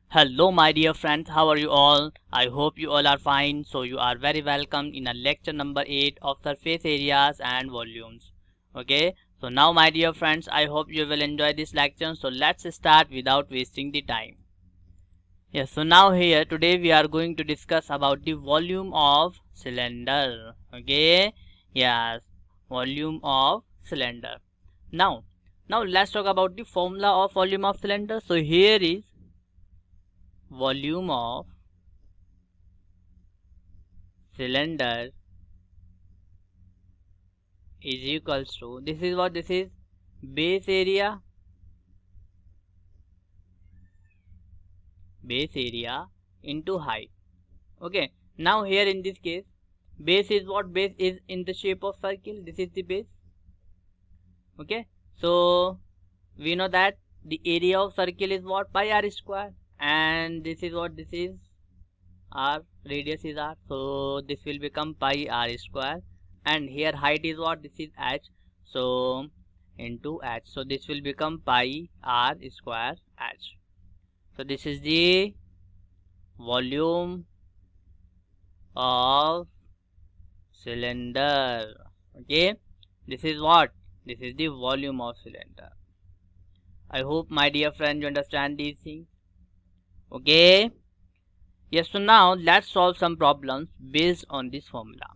Hello my dear friends, how are you all? I hope you all are fine. So you are very welcome in a lecture number 8 of surface areas and volumes. Okay, so now my dear friends, I hope you will enjoy this lecture. So let's start without wasting the time. Yes, so now here today we are going to discuss about the volume of cylinder. Okay, yes, volume of cylinder. Now, now let's talk about the formula of volume of cylinder. So here is volume of cylinder is equals to, this is what, this is base area into height. Okay, now here in this case base is what, base is in the shape of circle, this is the base. Okay, so we know that the area of circle is what, pi r square, and this is what, this is r, radius is r, so this will become pi r square, and here height is what, this is h, so into h, so this will become pi r square h. So this is the volume of cylinder. Okay, this is what, this is the volume of cylinder. I hope my dear friend you understand these things. Okay, yes, so now let's solve some problems based on this formula.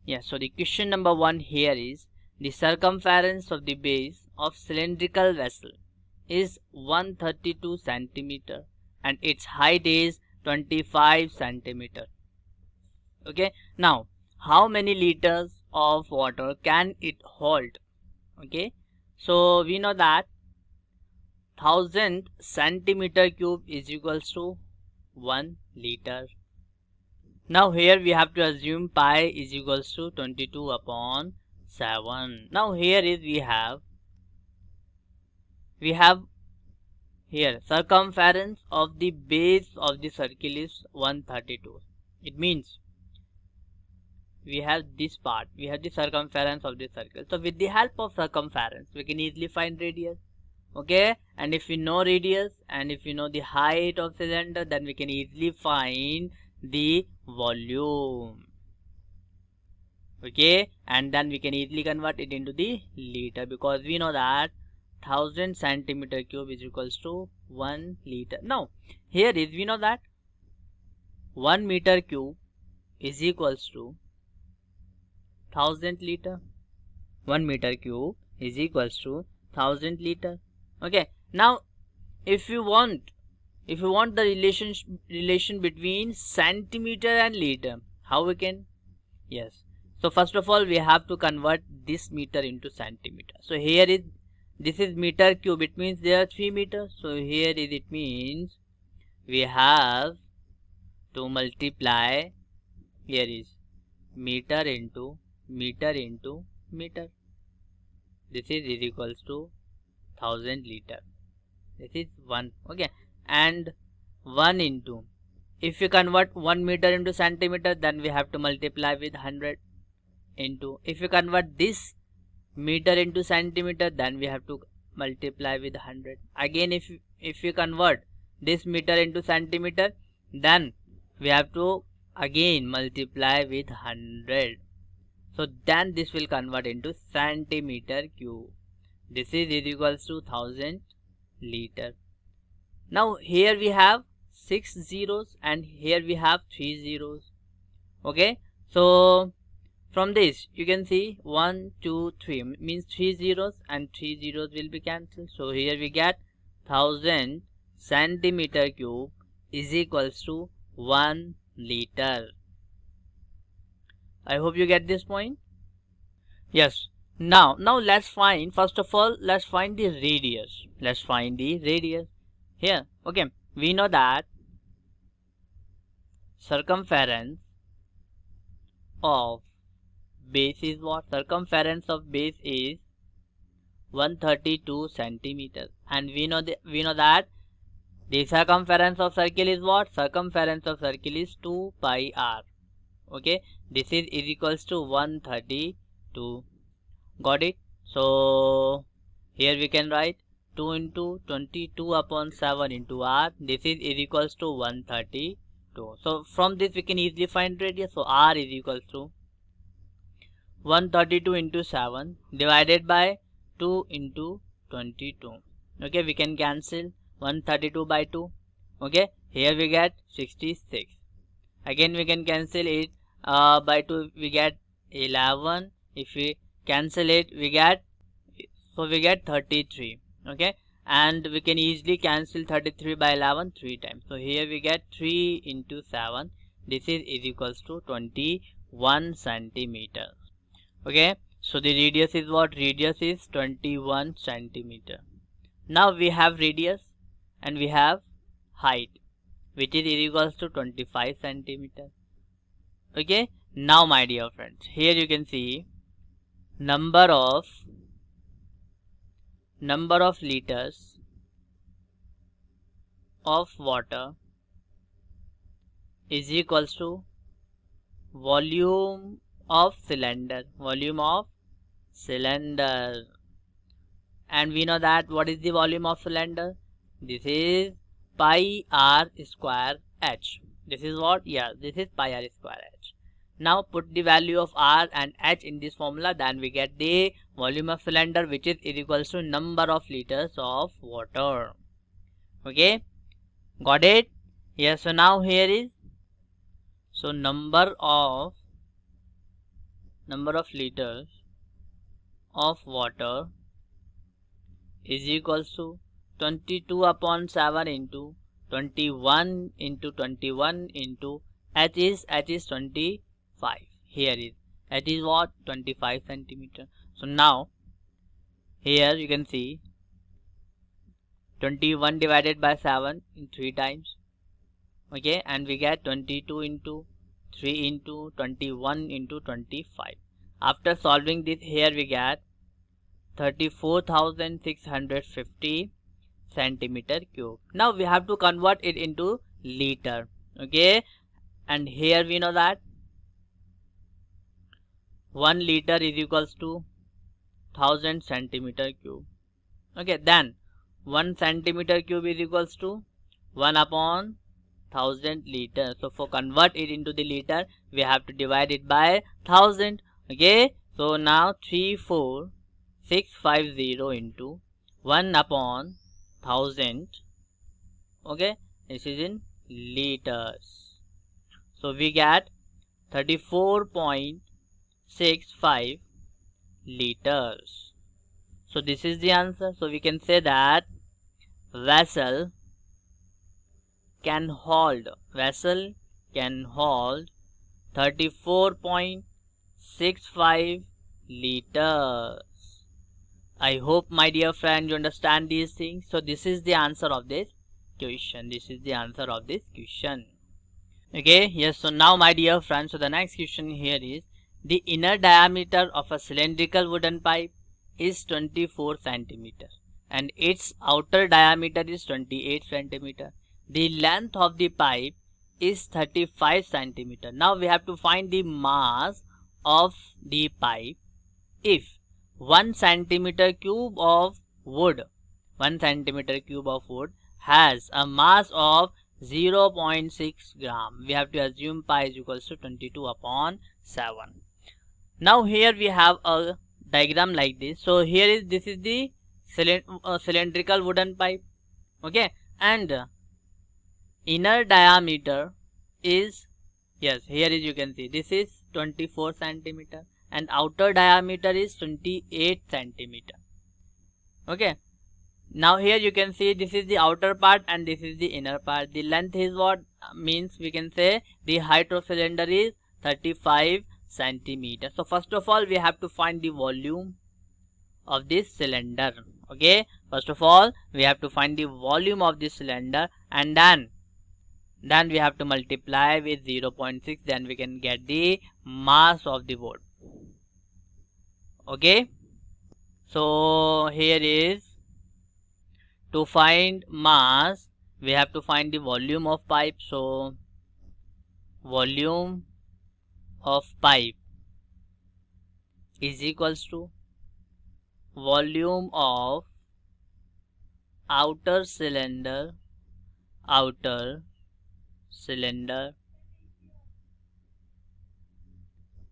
Yes, so the question number 1 here is, the circumference of the base of cylindrical vessel is 132 centimeter and its height is 25 centimeter. Okay, now how many liters of water can it hold? Okay, so we know that 1000 centimeter cube is equals to 1 liter. Now here we have to assume pi is equals to 22 upon 7. Now here is we have here circumference of the base of the circle is 132. It means we have this part, we have the circumference of the circle. So with the help of circumference we can easily find radius. Okay, and if we know radius and if we know the height of cylinder, then we can easily find the volume. Okay, and then we can easily convert it into the liter, because we know that 1000 centimeter cube is equals to 1 liter. Now here is, we know that 1 meter cube is equals to 1000 liter. 1 meter cube is equals to 1000 liter. Okay, now if you want the relation between centimeter and liter, how we can? Yes, so first of all we have to convert this meter into centimeter. So here is, this is meter cube, it means there are 3 meters. So here is, it means we have to multiply, here is meter into meter into meter. This is equals to 1000 liter. This is 1. Okay, and 1 into, if we convert 1 meter into centimeter, then we have to multiply with 100 into, if we convert this meter into centimeter, then we have to multiply with 100 again. If we convert this meter into centimeter, then we have to again multiply with 100. So then this will convert into centimeter cube. This is equals to 1000 liter. Now here we have 6 zeros and here we have 3 zeros. Okay, so from this you can see 1 2 3 means 3 zeros and 3 zeros will be cancelled. So here we get 1000 centimeter cube is equals to 1 liter. I hope you get this point. Yes, now let's find, first of all let's find the radius. Let's find the radius here. Okay, we know that circumference of base is what, circumference of base is 132 centimeters, and we know that the circumference of circle is what, circumference of circle is 2 pi r. Okay, this is equals to 132. Got it? So here we can write 2 into 22 upon 7 into r. This is equals to 132. So from this we can easily find radius. So r is equals to 132 into 7 divided by 2 into 22. Okay, we can cancel 132 by 2. Okay, here we get 66. Again we can cancel it by 2, we get 11. If we cancel it, we get 33. Okay, and we can easily cancel 33 by 11 3 times. So here we get 3 into 7. This is equals to 21 centimeter. Okay, so the radius is what? Radius is 21 centimeter. Now we have radius and we have height, which is equals to 25 centimeter. Okay, now my dear friends, here you can see number of liters of water is equals to volume of cylinder, and we know that what is the volume of cylinder? This is pi r square h. This is what? Yeah, this is pi r square h. Now put the value of r and h in this formula, then we get the volume of cylinder, which is equals to number of liters of water. Okay, got it? Yes. So now here is, so number of liters of water is equals to 22 upon 7 into 21 into 21 into h is 25. Here is h is what? 25 centimeter. So now here you can see 21 divided by 7 in 3 times. Okay, and we get 22 into 3 into 21 into 25. After solving this, here we get 34,650 centimeter cube. Now we have to convert it into liter. Okay, and here we know that 1 liter is equals to 1000 centimeter cube. Okay, then 1 centimeter cube is equals to 1 upon 1000 liter. So for convert it into the liter, we have to divide it by 1000. Okay, so now 34650 into 1 upon 1000. Okay, this is in liters. So we get 34.65 liters. So this is the answer. So we can say that vessel can hold 34.65 liters. I hope my dear friend you understand these things. So this is the answer of this question. Okay, yes. So now my dear friends, so the next question here is, the inner diameter of a cylindrical wooden pipe is 24 centimeter and its outer diameter is 28 centimeter. The length of the pipe is 35 centimeter. Now we have to find the mass of the pipe. If 1 centimeter cube of wood has a mass of 0.6 gram, we have to assume pi is equals to 22 upon 7. Now here we have a diagram like this. So here is, this is the cylindrical wooden pipe. Okay, and inner diameter is, yes, here is, you can see this is 24 centimeter and outer diameter is 28 centimeter. Okay, now here you can see this is the outer part and this is the inner part. The length is what? Means we can say the height of cylinder is 35 centimeter. So first of all we have to find the volume of this cylinder. Okay, first of all we have to find the volume of this cylinder, and then we have to multiply with 0.6, then we can get the mass of the wood. Okay, so here is, to find mass we have to find the volume of pipe. So volume of pipe is equals to volume of outer cylinder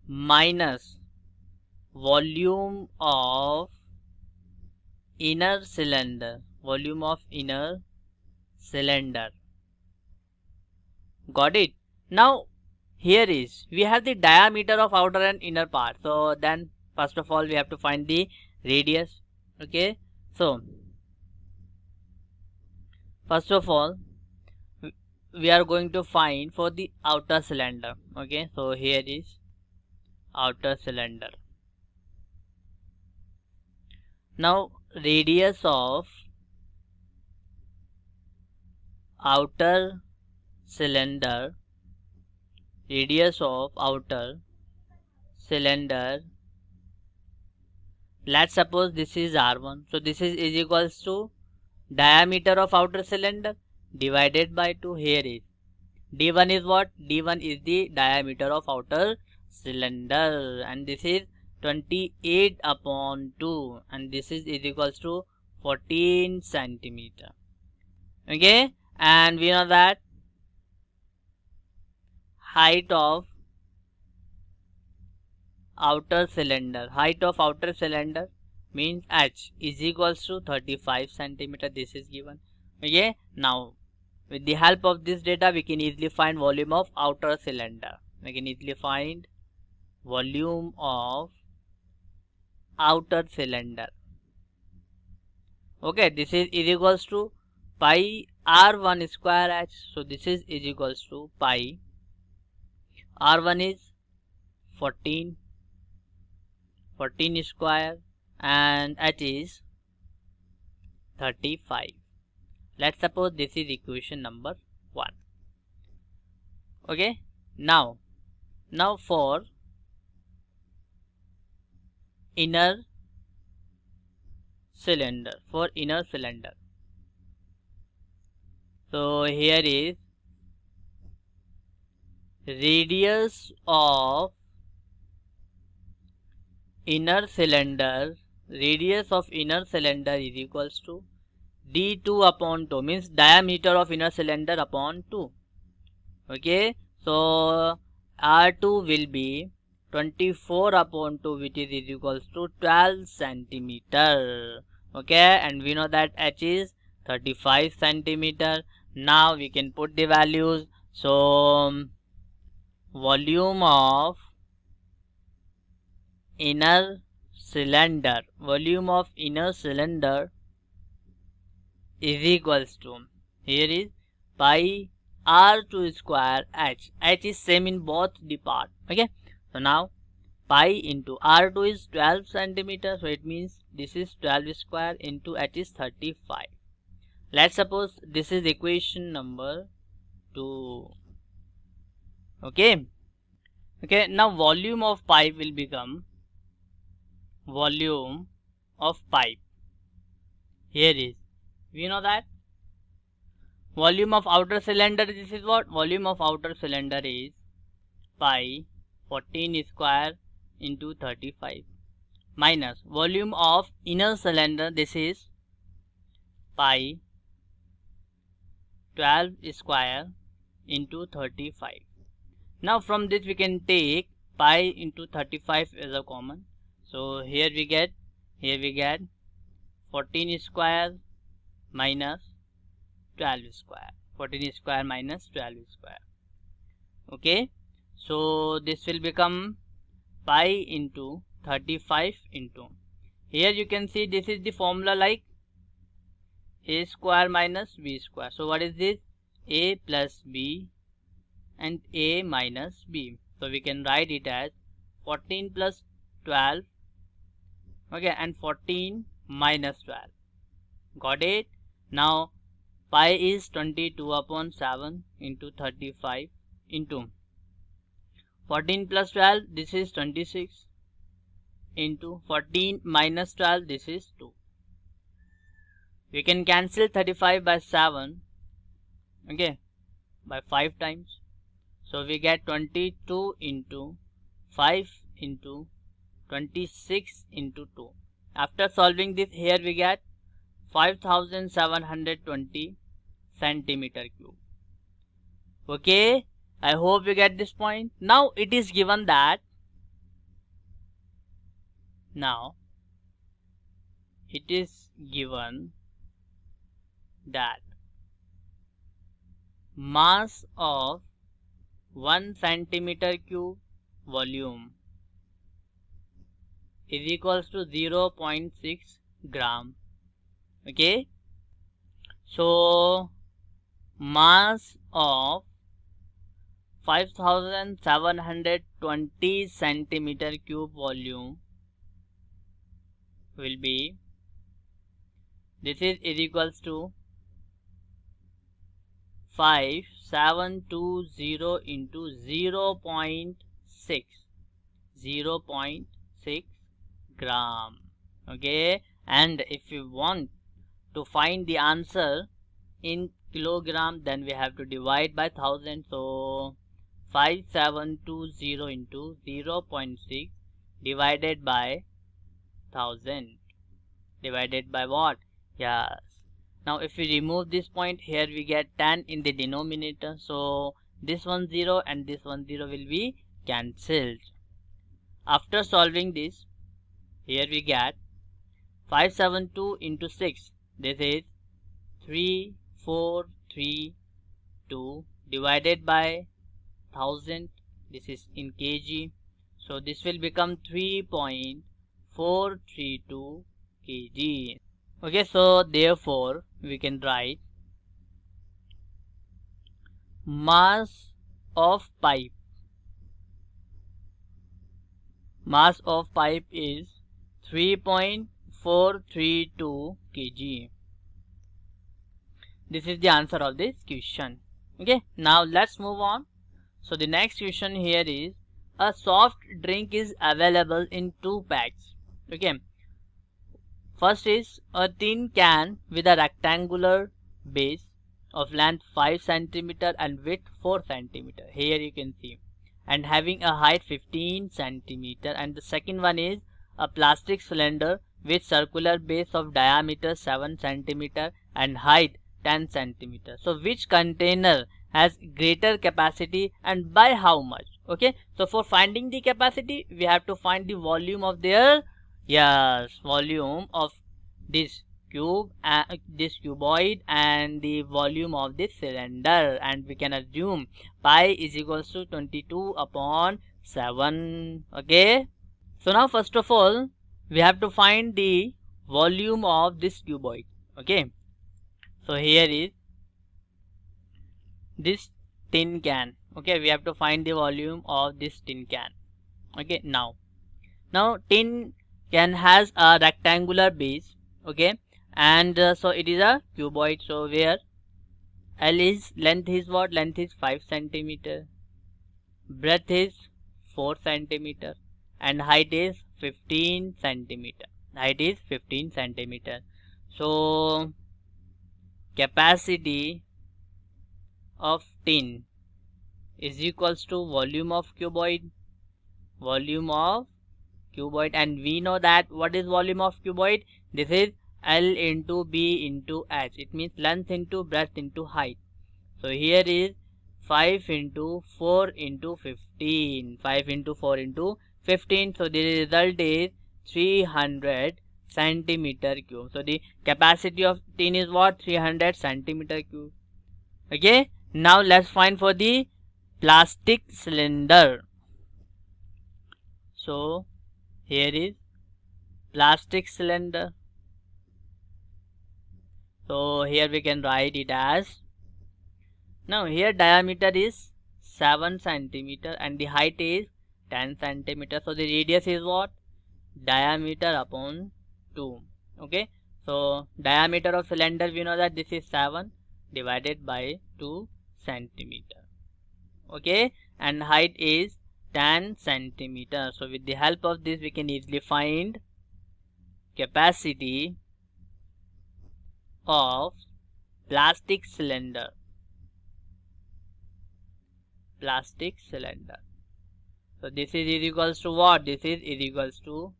minus volume of inner cylinder. Got it? Now here is, we have the diameter of outer and inner part. So then first of all we have to find the radius. Okay, so first of all we are going to find for the outer cylinder. Okay, so here is outer cylinder. Now radius of outer cylinder, let's suppose this is R1. So this is equals to diameter of outer cylinder divided by 2. Here is D1 is what? D1 is the diameter of outer cylinder, and this is 28 upon 2, and this is equals to 14 centimeter. Okay, and we know that height of outer cylinder means h is equals to 35 centimeter. This is given. Okay, now with the help of this data we can easily find volume of outer cylinder. Okay, this is equals to pi r1 square h. So this is equals to pi r1 is 14 square and h is 35. Let's suppose this is equation number 1. Okay, now for inner cylinder, so here is radius of inner cylinder is equals to d2 upon 2, means diameter of inner cylinder upon 2. Okay, so R2 will be 24 upon 2, which is equals to 12 centimeter. Okay, and we know that h is 35 centimeter. Now we can put the values. So volume of inner cylinder is equals to, here is pi r2 square h. H is same in both the part. Okay, so now pi into r2 is 12 centimeter, so it means this is 12 square into h is 35. Let's suppose this is equation number 2. Okay, now volume of pipe will become volume of pipe. Here is, we know that volume of outer cylinder, this is what? Volume of outer cylinder is pi 14 square into 35 minus volume of inner cylinder, this is pi 12 square into 35. Now from this we can take pi into 35 as a common. So here we get 14 square minus 12 square. 14 square minus 12 square. Okay, so this will become pi into 35 into, here you can see this is the formula like a square minus b square. So what is this? A plus b and a minus b. So we can write it as 14 plus 12. Okay, and 14 minus 12. Got it? Now pi is 22 upon 7 into 35 into 14 plus 12, this is 26 into 14 minus 12, this is 2. We can cancel 35 by 7, okay, by 5 times. So we get 22 into 5 into 26 into 2. After solving this, here we get 5720 centimeter cube. Okay, I hope you get this point. Now it is given that mass of 1 centimeter cube volume is equals to 0.6 gram. Okay, so mass of 5720 centimeter cube volume will be, this is equals to 5720 into 0.6 gram. Okay, and if you want to find the answer in kilogram, then we have to divide by 1000. So 5720 into 0.6 divided by 1000 divided by what? Yes. Now if we remove this point here, we get 10 in the denominator. So this one 0 and this one 0 will be cancelled. After solving this, here we get 572 into 6. This is 3432 divided by 1000. This is in kg. So this will become 3.432 kg. Okay, so therefore we can write mass of pipe is 3.432 kg. This is the answer of this question. Okay, now let's move on. So the next question here is, a soft drink is available in 2 packs. Okay, first is a tin can with a rectangular base of length 5 cm and width 4 cm. Here you can see, and having a height 15 cm. And the second one is a plastic cylinder with circular base of diameter 7 cm and height 10 cm. So which container has greater capacity and by how much? Okay, so for finding the capacity, we have to find the volume of their, yes, volume of this cube, this cuboid, and the volume of this cylinder, and we can assume pi is equals to 22 upon 7. Okay, so now first of all we have to find the volume of this cuboid. Okay, so here is this tin can. Okay, we have to find the volume of this tin can. Okay, now tin can has a rectangular base. Okay, and so it is a cuboid. So where L is, length is what? Length is 5 cm, breadth is 4 cm, and height is 15 cm. Height is 15 cm. So capacity of tin is equals to volume of cuboid, and we know that what is volume of cuboid? This is L into B into H. It means length into breadth into height. So here is 5 into 4 into 15. 5 into 4 into 15. So the result is 300 centimeter cube. So the capacity of tin is what? 300 centimeter cube. Okay, now let's find for the plastic cylinder. So here is plastic cylinder. So here we can write it as, now here diameter is 7 centimeter and the height is 10 centimeter. So the radius is what? Diameter upon 2. Okay, so diameter of cylinder, we know that this is 7 divided by 2 centimeter. Okay, and height is 10 centimeter. So with the help of this we can easily find capacity of plastic cylinder. So this is equals to what? This is equals to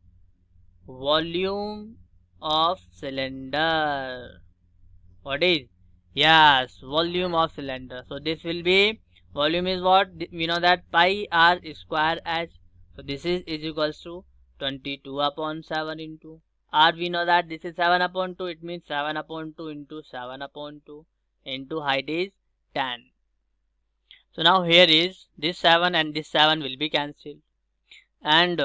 volume of cylinder. What is? Yes, volume of cylinder. So this will be, volume is what? We know that pi r square h. So this is equals to 22 upon 7 into r. We know that this is 7 upon 2. It means 7 upon 2 into 7 upon 2 into height is 10. So now here is this 7 and this 7 will be cancelled. And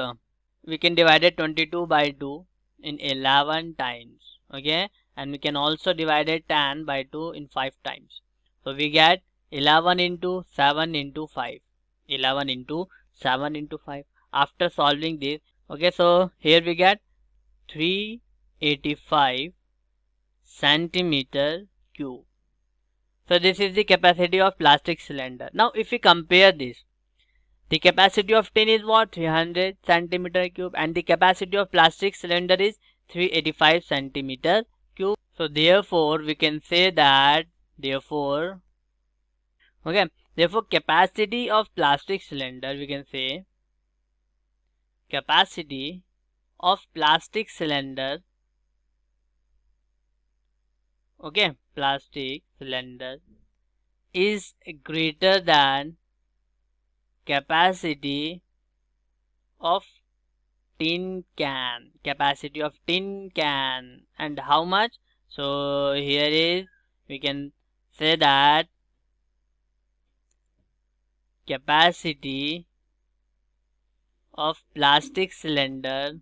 we can divide it 22 by 2 in 11 times. Okay, and we can also divide it 10 by 2 in 5 times. So we get 11 into 7 into 5. 11 into 7 into 5. After solving this, okay, so here we get 385 centimeter cube. So this is the capacity of plastic cylinder. Now if we compare this, the capacity of tin is what? 300 centimeter cube, and the capacity of plastic cylinder is 385 centimeter cube. So therefore we can say that, therefore capacity of plastic cylinder, we can say capacity of plastic cylinder, okay, plastic cylinder is greater than capacity of tin can. Capacity of tin can. And how much? So here is, we can say that capacity of plastic cylinder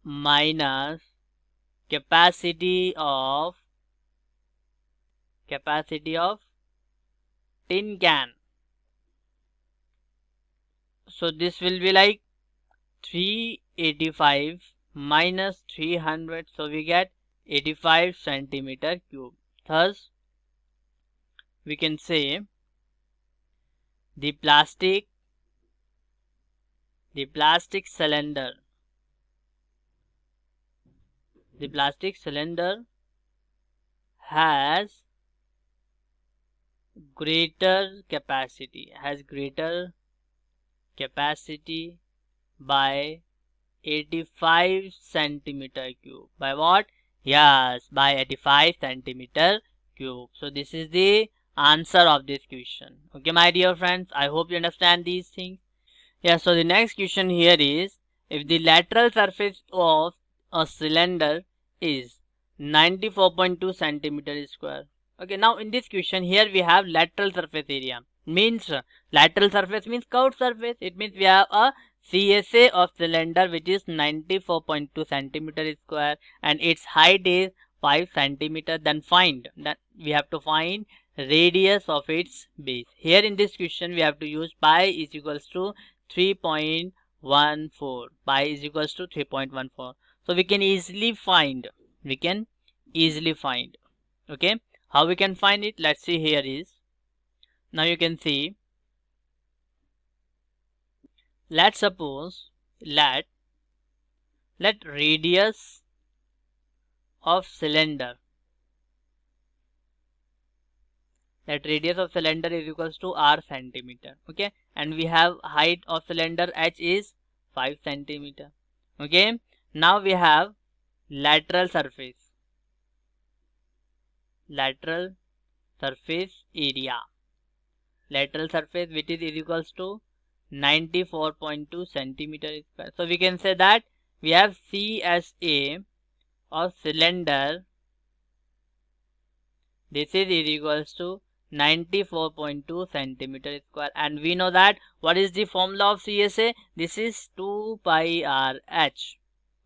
minus capacity of tin can. So this will be like 385 minus 300. So we get 85 centimeter cube. Thus we can say the plastic cylinder has greater capacity by 85 centimeter cube. By what? Yes, by 85 centimeter cube. So this is the answer of this question. Okay, my dear friends, I hope you understand these things. Yeah, so the next question here is, if the lateral surface of a cylinder is 94.2 centimeter square. Okay, now in this question here we have lateral surface area. Means lateral surface means curved surface. It means we have a CSA of cylinder which is 94.2 centimeter square and its height is 5 centimeter. Then find that we have to find radius of its base. Here in this question we have to use pi is equals to 3.14. Pi is equals to 3.14. So we can easily find. Okay, how we can find it? Let's see. Here is, now you can see, let's suppose let radius of cylinder is equals to r centimeter. Okay, and we have height of cylinder h is 5 centimeter. Okay, now we have lateral surface area, which is equals to 94.2 centimeter square. So we can say that we have CSA of cylinder, this is equals to 94.2 centimeter square, and we know that what is the formula of CSA? This is 2 pi r h.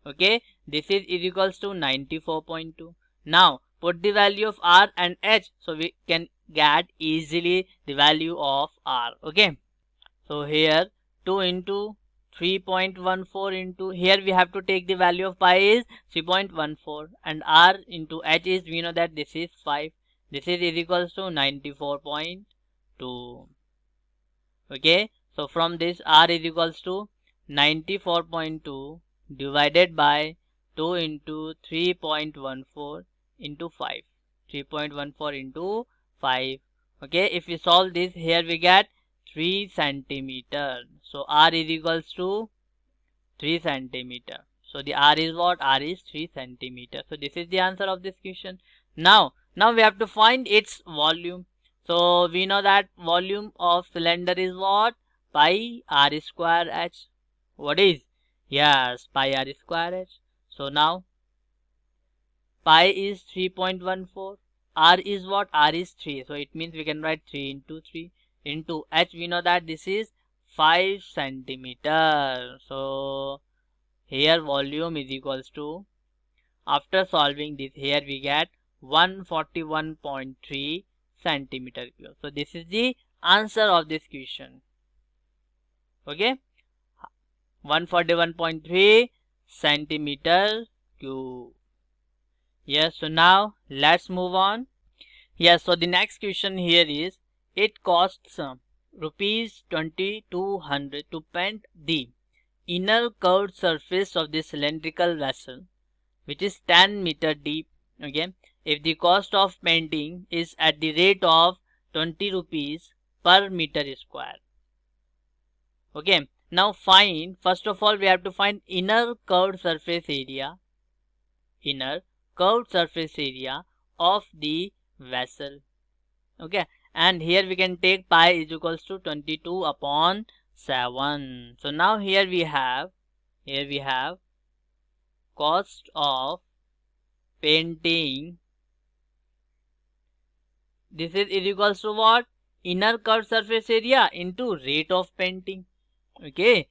Okay, this is equals to 94.2. Now put the value of r and h, so we can get easily the value of r. Okay, so here 2 into 3.14 into, here we have to take the value of pi is 3.14 and r into h is, we know that this is 5. This is equals to 94.2. Okay, so from this r is equals to 94.2 divided by 2 into 3.14 into 5. 3.14 into 5. Okay, if we solve this, here we get 3 centimeter. So r is equals to 3 centimeter. So the R is what? R is 3 centimeter. So this is the answer of this question. Now we have to find its volume. So we know that volume of cylinder is what? Pi R square H. What is? Yes, pi R square H. So now pi is 3.14. R is what? R is 3. So it means we can write 3 into 3 into H. We know that this is 5 centimeter. So here volume is equals to, after solving this, here we get 141.3 centimeter cube. So this is the answer of this question. Okay, 141.3 centimeter cube. Yes, so now let's move on. Yes, so the next question here is, it costs rupees 2200 to paint the inner curved surface of the cylindrical vessel, which is 10 meter deep. Okay, if the cost of painting is at the rate of 20 rupees per meter square. Okay, now find, first of all we have to find inner curved surface area, inner curved surface area of the vessel. Okay, and here we can take pi is equals to 22 upon 7. So now here we have cost of painting. This is equals to what? Inner curved surface area into rate of painting. Okay,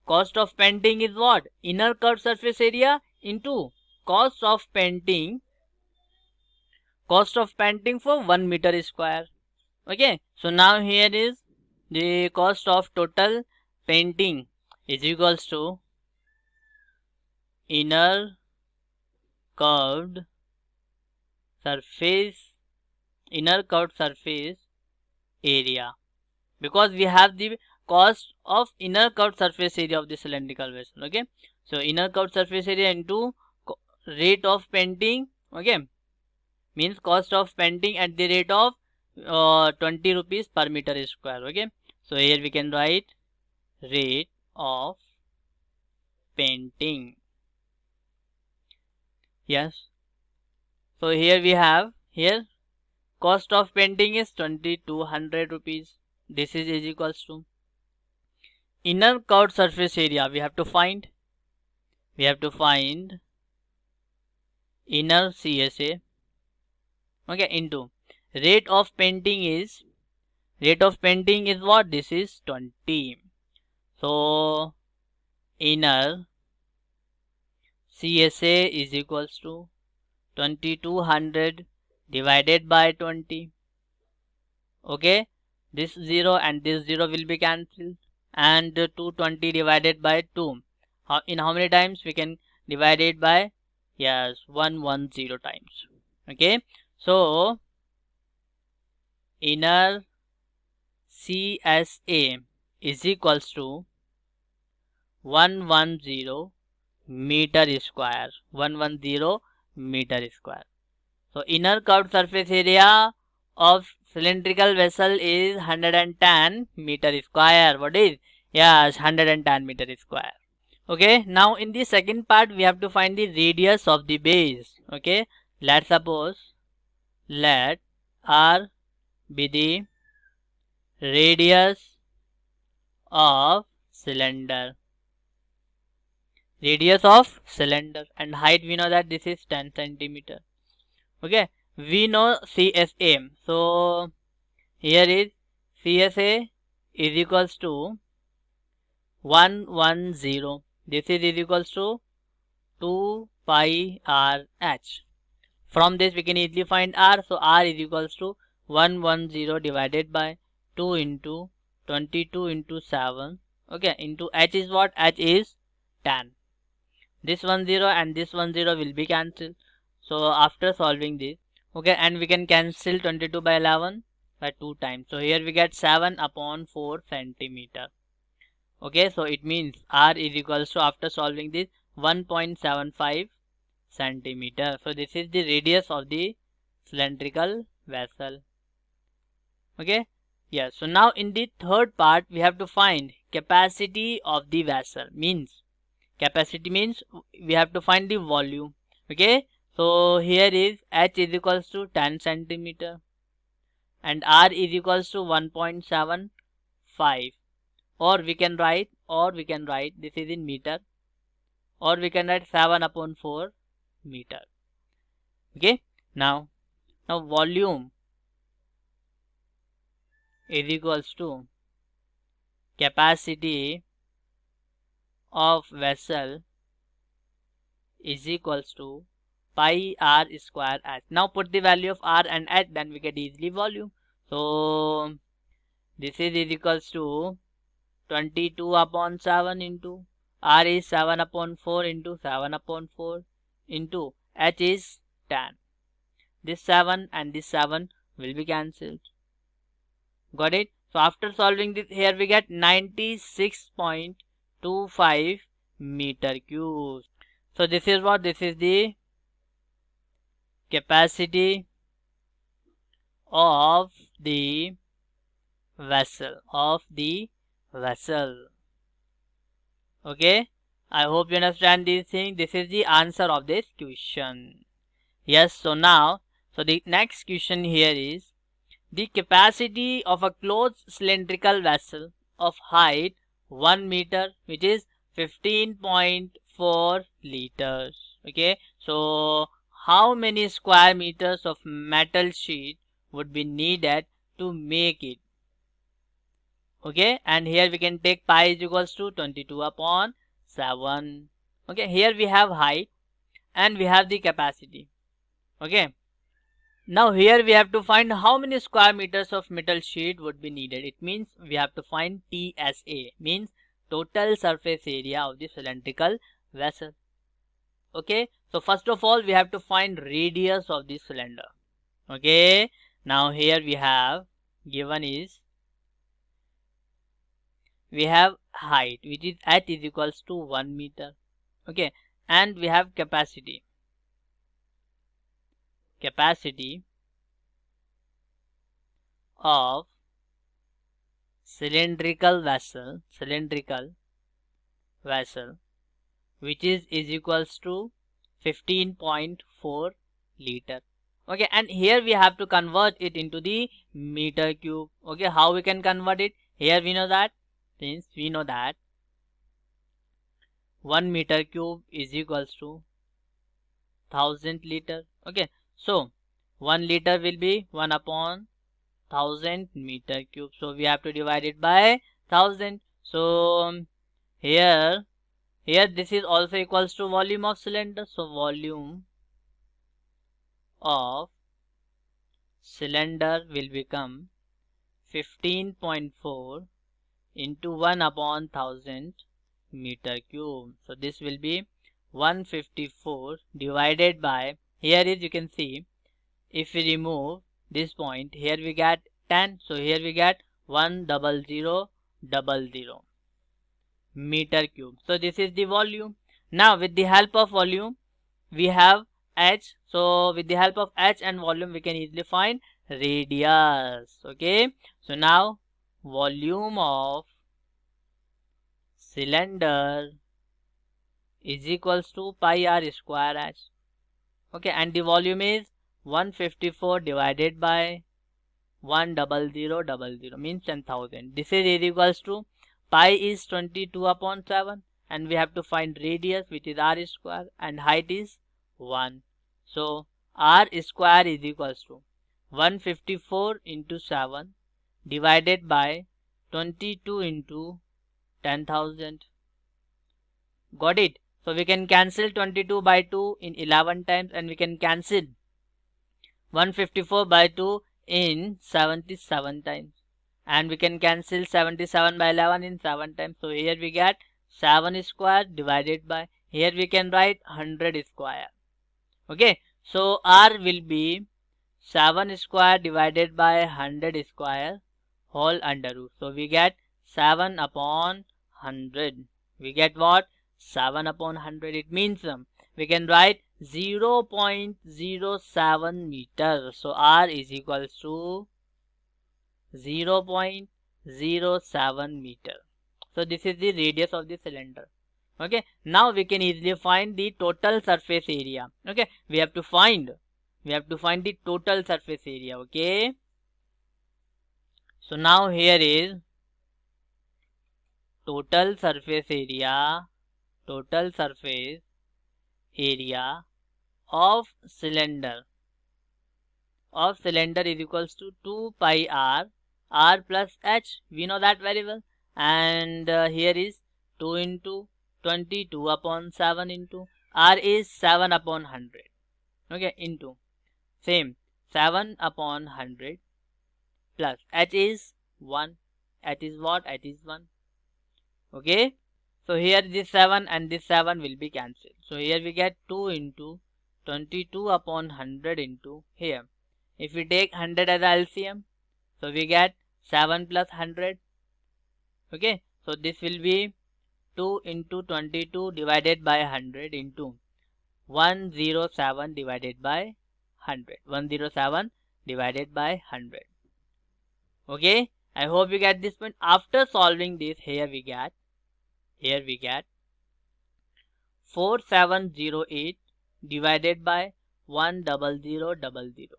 cost of painting is what? Inner curved surface area into cost of painting for 1 meter square. Okay, so now here is the cost of total painting is equals to inner curved surface area, because we have the cost of inner curved surface area of the cylindrical vessel. Okay, so inner curved surface area into rate of painting. Okay, means cost of painting at the rate of 20 rupees per meter square. Okay, so here we can write rate of painting. Yes, so here we have, here cost of painting is 2200 rupees. This is equals to inner curved surface area. We have to find inner CSA. Okay, into rate of painting is what? This is 20. So inner CSA is equals to 2200 divided by 20. Okay, this 0 and this 0 will be cancelled, and 220 divided by 2. In how many times we can divide it by? Yes, 110 times. Okay, so inner CSA is equals to 110 meter square. 110 meter square. So inner curved surface area of cylindrical vessel is 110 meter square. What is? Yes, 110 meter square. Okay, now in the second part we have to find the radius of the base. Okay, let R be the radius of cylinder. And height, we know that this is 10 centimeter. Okay, we know CSA. So here is CSA is equals to 110. This is equals to 2 pi r h. From this we can easily find r. So r is equals to 110 divided by 2 into 22 into 7. Okay, into h is what? H is 10. This 10 and this 10 will be cancelled. So after solving this, okay, and we can cancel 22 by 11 by 2 times. So here we get 7 upon 4 centimeter. Okay, so it means r is equals to, after solving this, 1.75 centimeter. So this is the radius of the cylindrical vessel. Okay, yes. So now in the third part we have to find capacity of the vessel. Means Capacity means we have to find the volume. Okay, so here is H is equals to 10 centimeter and R is equals to 1.75, or we can write this is in meter, or we can write 7 upon 4 meter. Okay, now volume is equals to capacity of vessel is equals to pi r square h. Now put the value of r and h, then we get easily volume. So this is equals to 22 upon 7 into r is 7 upon 4 into 7 upon 4 into h is 10. This 7 and this 7 will be cancelled. Got it? So after solving this, here we get 96.25 meter cube. So this is what? This is the capacity of the vessel. Okay, I hope you understand this thing. This is the answer of this question. Yes, so now, so the next question here is the capacity of a closed cylindrical vessel of height 1 meter, which is 15.4 liters. Okay, so how many square meters of metal sheet would be needed to make it? Okay, and here we can take pi is equals to 22 upon 7. Okay, here we have height and we have the capacity. Okay, now here we have to find how many square meters of metal sheet would be needed. It means we have to find TSA, means total surface area of the cylindrical vessel. Okay, so first of all we have to find radius of the cylinder. Okay, now here we have given is we have height, which is h is equals to 1 meter. Okay, and we have capacity of cylindrical vessel which is equals to 15.4 liter. Okay, and here we have to convert it into the meter cube. Okay, how we can convert it? Here we know that, since we know that 1 meter cube is equals to 1000 liter. Okay, so 1 liter will be 1 upon 1000 meter cube. So we have to divide it by 1000. So here this is also equals to volume of cylinder. So volume of cylinder will become 15.4 into 1 upon 1000 meter cube. So this will be 154 divided by, here is you can see, if we remove this point, here we get 10. So here we get 10000 meter cube. So this is the volume. Now with the help of volume we have h. So with the help of h and volume we can easily find radius. Okay, so now volume of cylinder is equals to pi r square h. Okay, and the volume is 154 divided by 10000 means 10,000. This is equals to pi is 22 upon 7 and we have to find radius, which is r square, and height is 1. So r square is equals to 154 into 7 divided by 22 into 10,000. Got it? So we can cancel 22 by 2 in 11 times, and we can cancel 154 by 2 in 77 times, and we can cancel 77 by 11 in 7 times. So here we get 7 square divided by, here we can write 100 square. Okay, so r will be 7 square divided by 100 square whole under root. So we get 7 upon 100. We get what? 7 upon 100. It means we can write 0.07 meter. So r is equals to 0.07 meter. So this is the radius of the cylinder. Okay, now we can easily find the total surface area. Okay, we have to find the total surface area. Okay, so now here is total surface area of cylinder is equals to 2 pi r plus h. We know that very well. And here is 2 into 22 upon 7 into r is 7 upon 100. Okay, into same 7 upon 100 plus h is 1. H is what? H is 1. Okay, so here this 7 and this 7 will be cancelled. So here we get 2 into 22 upon 100 into here. If we take 100 as LCM, so we get 7 plus 100. Okay, so this will be 2 into 22 divided by 100 into 107 divided by 100. 107 divided by 100. Okay, I hope you get this point. After solving this, here we get 4708 divided by 10000.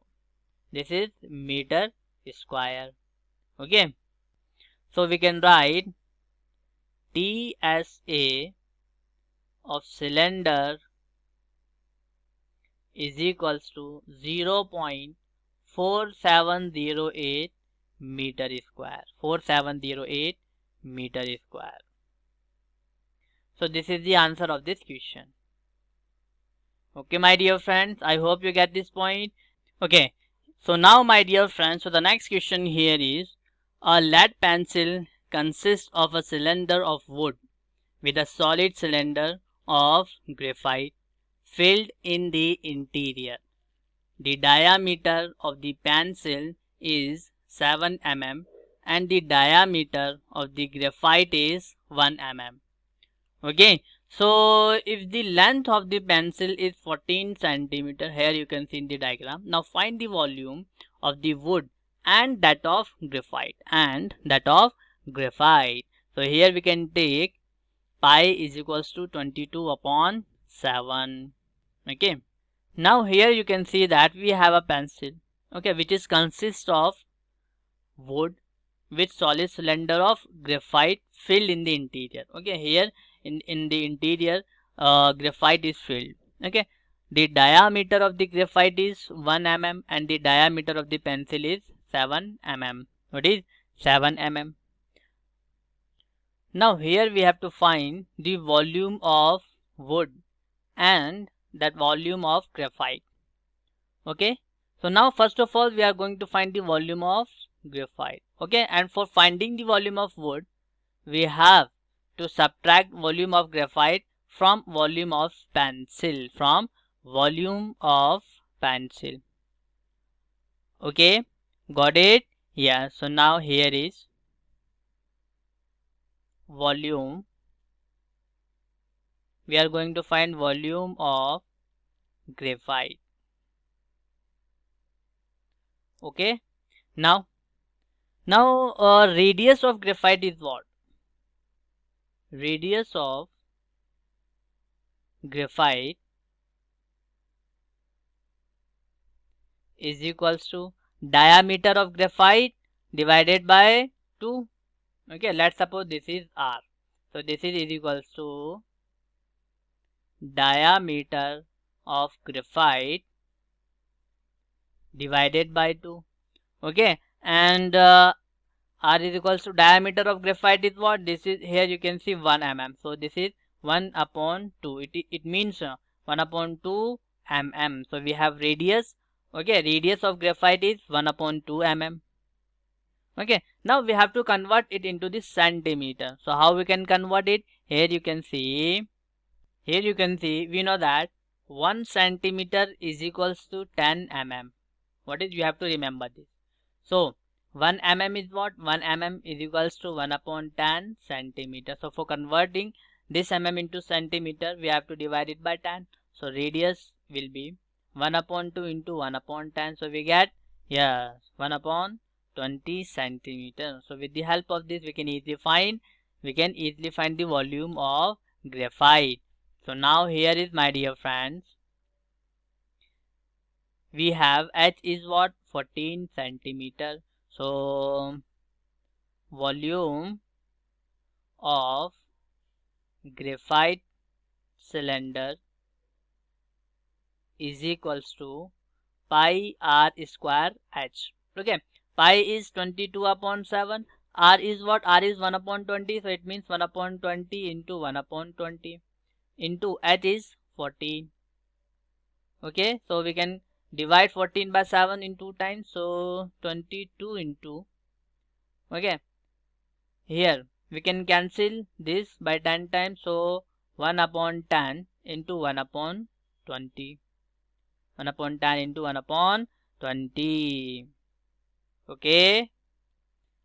This is meter square. Okay, so we can write TSA of cylinder is equals to 0.4708 meter square. 4708 meter square. So this is the answer of this question. Okay, my dear friends, I hope you get this point. Okay, so now my dear friends, so the next question here is, a lead pencil consists of a cylinder of wood with a solid cylinder of graphite filled in the interior. The diameter of the pencil is 7 mm and the diameter of the graphite is 1 mm. Okay, so if the length of the pencil is 14 centimeter, here you can see in the diagram. Now find the volume of the wood and that of graphite So here we can take pi is equals to 22 upon 7. Okay, now here you can see that we have a pencil, okay, which is consist of wood with solid cylinder of graphite filled in the interior. Okay, here in the interior graphite is filled. Okay, the diameter of the graphite is 1 mm and the diameter of the pencil is 7 mm. What is 7 mm? Now here we have to find the volume of wood and that volume of graphite. Okay, so now first of all we are going to find the volume of graphite. Okay, and for finding the volume of wood we have to subtract volume of graphite from volume of pencil. Okay, got it? Yeah, so now here is volume. We are going to find volume of graphite. Okay, now radius of graphite is what? Radius of graphite is equals to diameter of graphite divided by 2. Okay, let's suppose this is r, so this is equals to diameter of graphite divided by 2. Okay, and r is equals to diameter of graphite is what? This is, here you can see 1 mm, so this is 1 upon 2. It means 1 upon 2 mm. So we have radius. Okay, radius of graphite is 1 upon 2 mm. Okay, now we have to convert it into the centimeter. So how we can convert it? Here you can see we know that 1 centimeter is equals to 10 mm. What is, you have to remember this. So 1 mm is what? 1 mm is equals to 1 upon 10 centimeter. So for converting this mm into centimeter, we have to divide it by 10. So radius will be 1 upon 2 into 1 upon 10. So we get, yeah, 1 upon 20 centimeter. So with the help of this we can easily find the volume of graphite. So now here is, my dear friends, we have H is what? 14 centimeter. So volume of graphite cylinder is equals to pi r square H. Okay, pi is 22 upon 7. R is what? R is 1 upon 20. So it means 1 upon 20 into 1 upon 20 into H is 14. Okay, so we can divide 14 by 7 in 2 times. So 22 into, okay, here we can cancel this by 10 times. So 1 upon 10 into 1 upon 20. 1 upon 10 into 1 upon 20. Okay,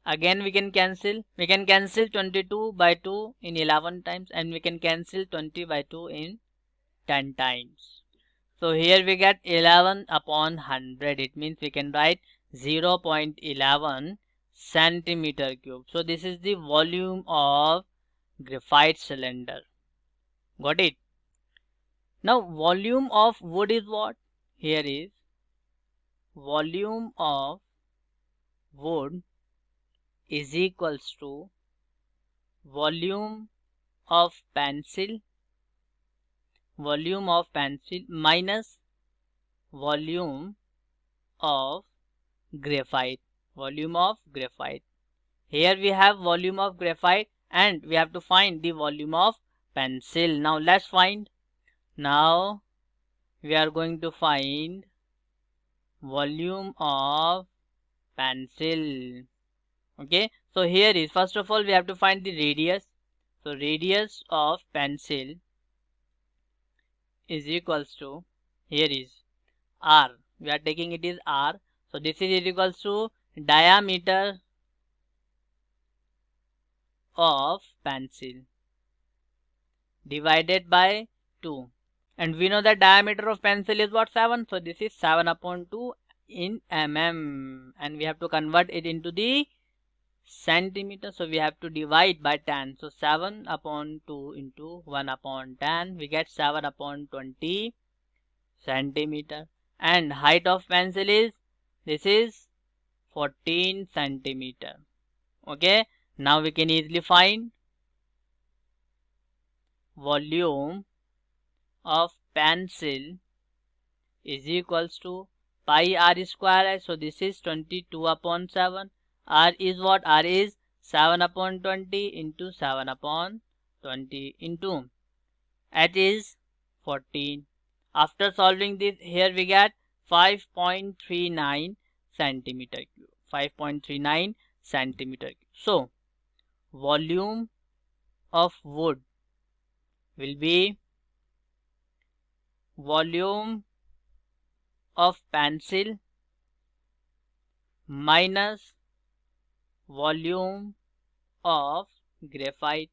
again we can cancel. We can cancel 22 by 2 in 11 times, and we can cancel 20 by 2 in 10 times. So here we get 11 upon 100. It means we can write 0.11 centimeter cube. So this is the volume of graphite cylinder. Got it? Now volume of wood is what? Here is volume of wood is equals to volume of pencil minus volume of graphite. Volume of graphite. Here we have volume of graphite and we have to find the volume of pencil. Now let's find. Now we are going to find volume of pencil. Okay, so here is, first of all we have to find the radius. So radius of pencil is equals to, here is r, we are taking it is r. So this is equals to diameter of pencil divided by 2, and we know that diameter of pencil is what? 7. So this is 7 upon 2 in mm, and we have to convert it into the centimeter. So we have to divide by 10. So 7 upon 2 into 1 upon 10, we get 7 upon 20 centimeter. And height of pencil is, this is 14 centimeter. Okay, now we can easily find volume of pencil is equals to pi r square. So this is 22 upon 7. R is what? R is 7 upon 20 into 7 upon 20 into H is 14. After solving this, here we get 5.39 centimeter cube. 5.39 centimeter cube. So volume of wood will be volume of pencil minus volume of graphite.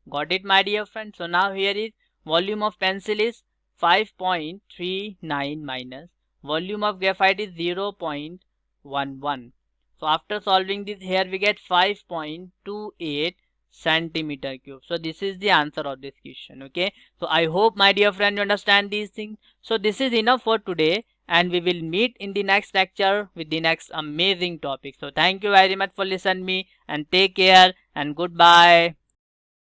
Got it, my dear friend? So now here is volume of pencil is 5.39 minus volume of graphite is 0.11. So after solving this, here we get 5.28 centimeter cube. So this is the answer of this question. Okay, so I hope, my dear friend, you understand these things. So this is enough for today, and we will meet in the next lecture with the next amazing topic. So thank you very much for listening me, and take care and goodbye.